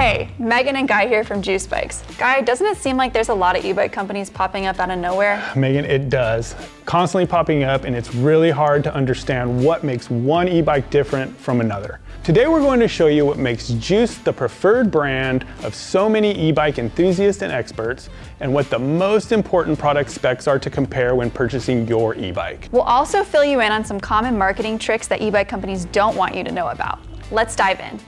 Hey, Megan and Guy here from Juice Bikes. Guy, doesn't it seem like there's a lot of e-bike companies popping up out of nowhere? Megan, it does. Constantly popping up, and it's really hard to understand what makes one e-bike different from another. Today we're going to show you what makes Juice the preferred brand of so many e-bike enthusiasts and experts, and what the most important product specs are to compare when purchasing your e-bike. We'll also fill you in on some common marketing tricks that e-bike companies don't want you to know about. Let's dive in.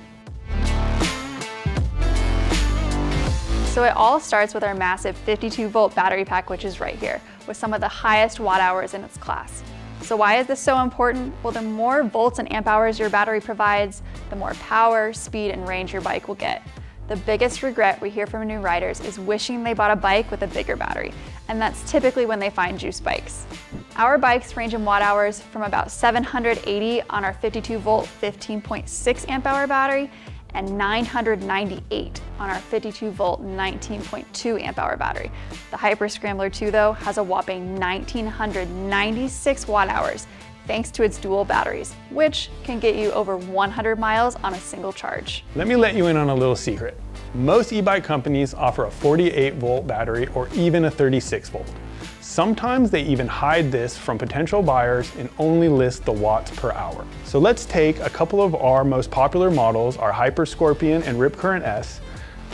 So it all starts with our massive 52-volt battery pack, which is right here, with some of the highest watt hours in its class. So why is this so important? Well, the more volts and amp hours your battery provides, the more power, speed, and range your bike will get. The biggest regret we hear from new riders is wishing they bought a bike with a bigger battery, and that's typically when they find Juice bikes. Our bikes range in watt hours from about 780 on our 52-volt 15.6 amp hour battery and 998 on our 52-volt 19.2 amp hour battery. The Hyper Scrambler 2 though has a whopping 1996 watt hours thanks to its dual batteries, which can get you over 100 miles on a single charge. Let me let you in on a little secret. Most e-bike companies offer a 48-volt battery or even a 36-volt. Sometimes they even hide this from potential buyers and only list the watts per hour. So let's take a couple of our most popular models, our Hyper Scorpion and Rip Current S.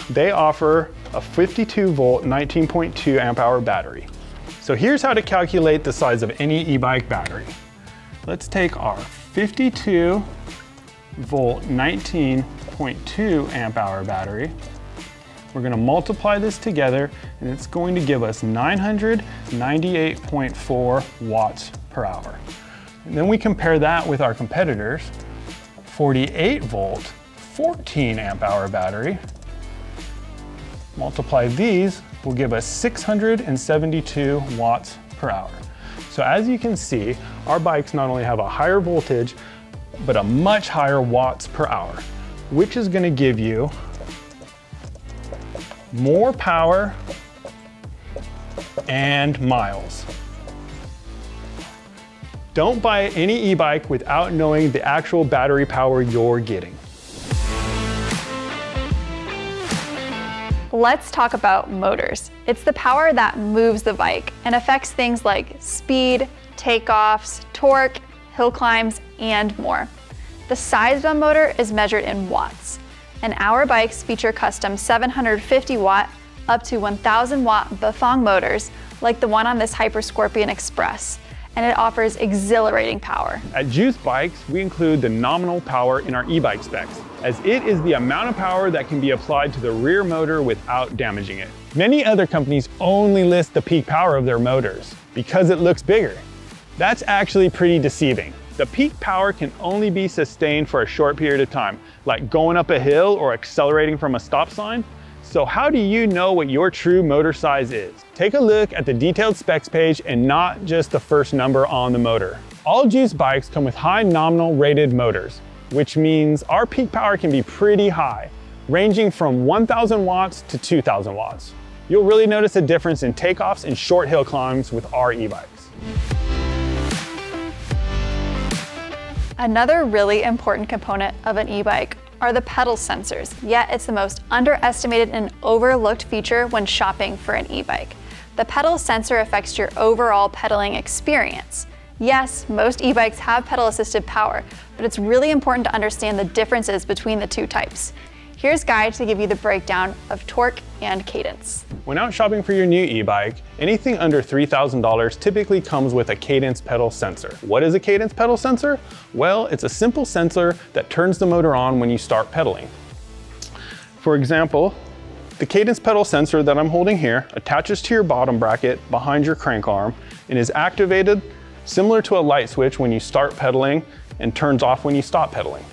They offer a 52-volt 19.2 amp hour battery. So here's how to calculate the size of any e-bike battery. Let's take our 52-volt 19.2 amp hour battery. We're going to multiply this together, and it's going to give us 998.4 watts per hour. And then we compare that with our competitors, 48-volt, 14 amp hour battery. Multiply these will give us 672 watts per hour. So as you can see, our bikes not only have a higher voltage, but a much higher watts per hour, which is going to give you more power and miles. Don't buy any e-bike without knowing the actual battery power you're getting. Let's talk about motors. It's the power that moves the bike and affects things like speed, takeoffs, torque, hill climbs, and more. The size of the motor is measured in watts, and our bikes feature custom 750 watt up to 1000 watt Bafang motors like the one on this Hyper Scorpion Express, and it offers exhilarating power. At Juice Bikes, we include the nominal power in our e-bike specs, as it is the amount of power that can be applied to the rear motor without damaging it. Many other companies only list the peak power of their motors because it looks bigger. That's actually pretty deceiving. The peak power can only be sustained for a short period of time, like going up a hill or accelerating from a stop sign. So how do you know what your true motor size is? Take a look at the detailed specs page and not just the first number on the motor. All Juice bikes come with high nominal rated motors, which means our peak power can be pretty high, ranging from 1000 watts to 2000 watts. You'll really notice a difference in takeoffs and short hill climbs with our e-bikes. Another really important component of an e-bike are the pedal sensors, yet it's the most underestimated and overlooked feature when shopping for an e-bike. The pedal sensor affects your overall pedaling experience. Yes, most e-bikes have pedal-assisted power, but it's really important to understand the differences between the two types. Here's Guy to give you the breakdown of torque and cadence. When out shopping for your new e-bike, anything under $3,000 typically comes with a cadence pedal sensor. What is a cadence pedal sensor? Well, it's a simple sensor that turns the motor on when you start pedaling. For example, the cadence pedal sensor that I'm holding here attaches to your bottom bracket behind your crank arm and is activated similar to a light switch when you start pedaling and turns off when you stop pedaling.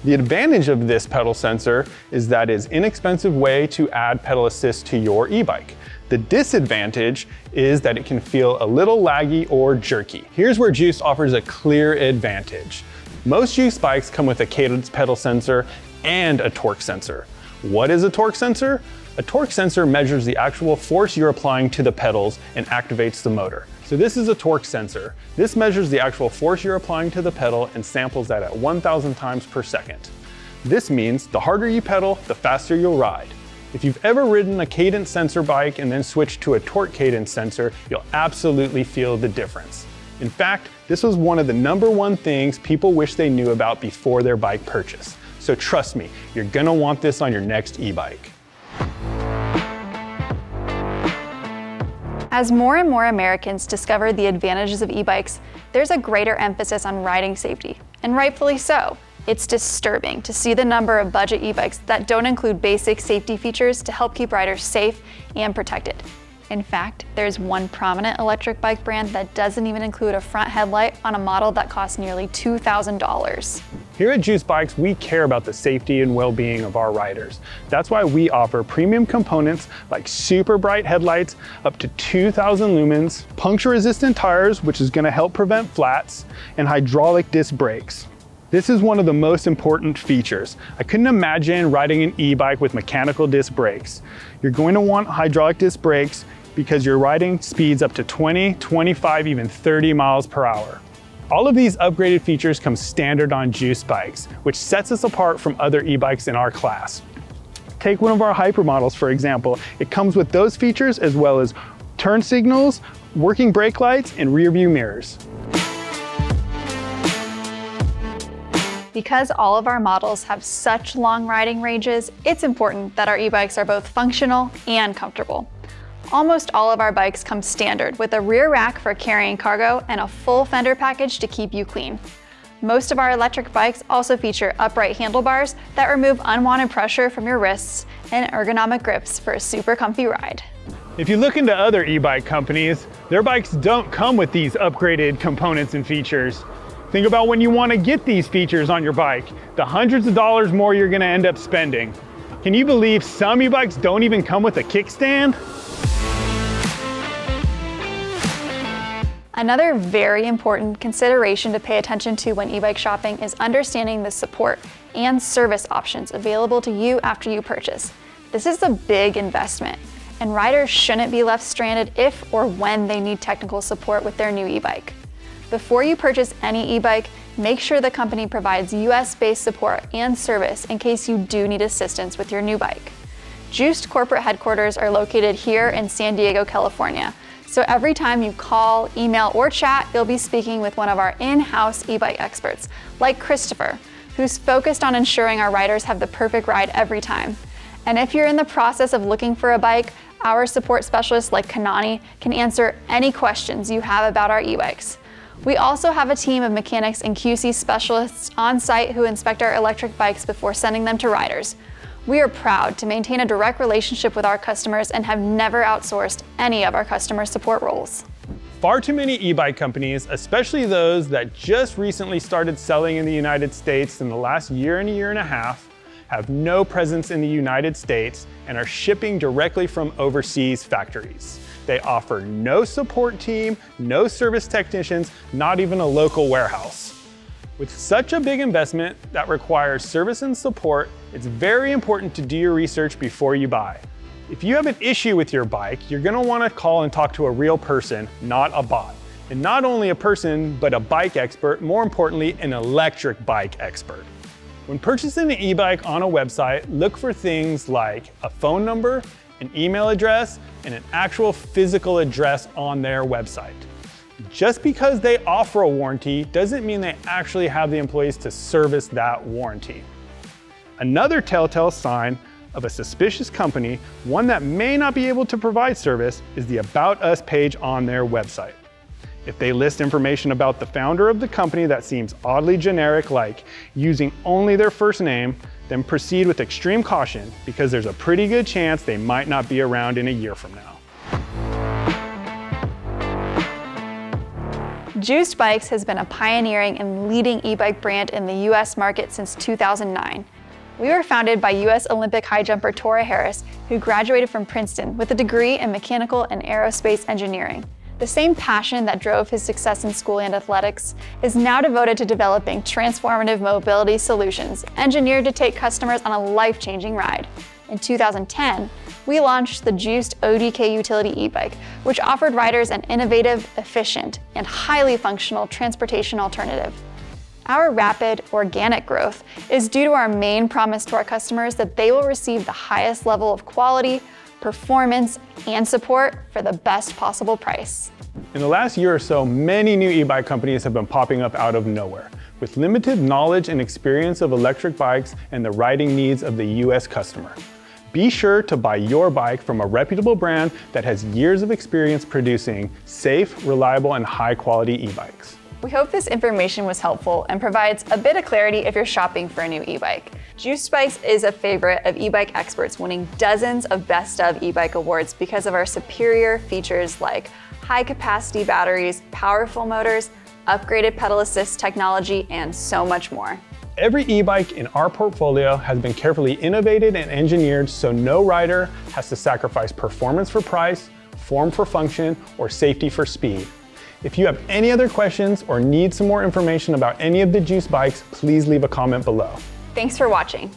The advantage of this pedal sensor is that it's an inexpensive way to add pedal assist to your e-bike. The disadvantage is that it can feel a little laggy or jerky. Here's where Juice offers a clear advantage. Most Juice bikes come with a cadence pedal sensor and a torque sensor. What is a torque sensor? A torque sensor measures the actual force you're applying to the pedals and activates the motor. So this is a torque sensor. This measures the actual force you're applying to the pedal and samples that at 1000 times per second. This means the harder you pedal, the faster you'll ride. If you've ever ridden a cadence sensor bike and then switched to a torque cadence sensor, you'll absolutely feel the difference. In fact, this was one of the #1 things people wish they knew about before their bike purchase. So trust me, you're gonna want this on your next e-bike. As more and more Americans discover the advantages of e-bikes, there's a greater emphasis on riding safety, and rightfully so. It's disturbing to see the number of budget e-bikes that don't include basic safety features to help keep riders safe and protected. In fact, there's one prominent electric bike brand that doesn't even include a front headlight on a model that costs nearly $2,000. Here at Juice Bikes, we care about the safety and well-being of our riders. That's why we offer premium components like super bright headlights up to 2,000 lumens, puncture-resistant tires, which is going to help prevent flats, and hydraulic disc brakes. This is one of the most important features. I couldn't imagine riding an e-bike with mechanical disc brakes. You're going to want hydraulic disc brakes because you're riding speeds up to 20, 25, even 30 miles per hour. All of these upgraded features come standard on Juice Bikes, which sets us apart from other e-bikes in our class. Take one of our hypermodels, for example. It comes with those features as well as turn signals, working brake lights, and rear view mirrors. Because all of our models have such long riding ranges, it's important that our e-bikes are both functional and comfortable. Almost all of our bikes come standard with a rear rack for carrying cargo and a full fender package to keep you clean. Most of our electric bikes also feature upright handlebars that remove unwanted pressure from your wrists and ergonomic grips for a super comfy ride. If you look into other e-bike companies, their bikes don't come with these upgraded components and features. Think about when you want to get these features on your bike, the hundreds of dollars more you're going to end up spending. Can you believe some e-bikes don't even come with a kickstand? Another very important consideration to pay attention to when e-bike shopping is understanding the support and service options available to you after you purchase. This is a big investment, and riders shouldn't be left stranded if or when they need technical support with their new e-bike. Before you purchase any e-bike, make sure the company provides US-based support and service in case you do need assistance with your new bike. Juiced corporate headquarters are located here in San Diego, California. So every time you call, email, or chat, you'll be speaking with one of our in-house e-bike experts, like Christopher, who's focused on ensuring our riders have the perfect ride every time. And if you're in the process of looking for a bike, our support specialists like Kanani can answer any questions you have about our e-bikes. We also have a team of mechanics and QC specialists on site who inspect our electric bikes before sending them to riders. We are proud to maintain a direct relationship with our customers and have never outsourced any of our customer support roles. Far too many e-bike companies, especially those that just recently started selling in the United States in the last year and a half, have no presence in the United States and are shipping directly from overseas factories. They offer no support team, no service technicians, not even a local warehouse. With such a big investment that requires service and support, it's very important to do your research before you buy. If you have an issue with your bike, you're going to want to call and talk to a real person, not a bot. And not only a person, but a bike expert, more importantly, an electric bike expert. When purchasing an e-bike on a website, look for things like a phone number, an email address, and an actual physical address on their website. Just because they offer a warranty doesn't mean they actually have the employees to service that warranty. Another telltale sign of a suspicious company, one that may not be able to provide service, is the About Us page on their website. If they list information about the founder of the company that seems oddly generic, like using only their first name, then proceed with extreme caution because there's a pretty good chance they might not be around in a year from now. Juiced Bikes has been a pioneering and leading e-bike brand in the US market since 2009. We were founded by US Olympic high jumper Tora Harris, who graduated from Princeton with a degree in mechanical and aerospace engineering. The same passion that drove his success in school and athletics is now devoted to developing transformative mobility solutions engineered to take customers on a life-changing ride. In 2010, we launched the Juiced ODK Utility e-bike, which offered riders an innovative, efficient, and highly functional transportation alternative. Our rapid organic growth is due to our main promise to our customers that they will receive the highest level of quality, performance, and support for the best possible price. In the last year or so, many new e-bike companies have been popping up out of nowhere, with limited knowledge and experience of electric bikes and the riding needs of the US customer. Be sure to buy your bike from a reputable brand that has years of experience producing safe, reliable, and high-quality e-bikes. We hope this information was helpful and provides a bit of clarity if you're shopping for a new e-bike. Juice Bikes is a favorite of e-bike experts, winning dozens of Best of e-bike awards because of our superior features like high-capacity batteries, powerful motors, upgraded pedal assist technology, and so much more. Every e-bike in our portfolio has been carefully innovated and engineered so no rider has to sacrifice performance for price, form for function, or safety for speed. If you have any other questions or need some more information about any of the Juice bikes, please leave a comment below. Thanks for watching.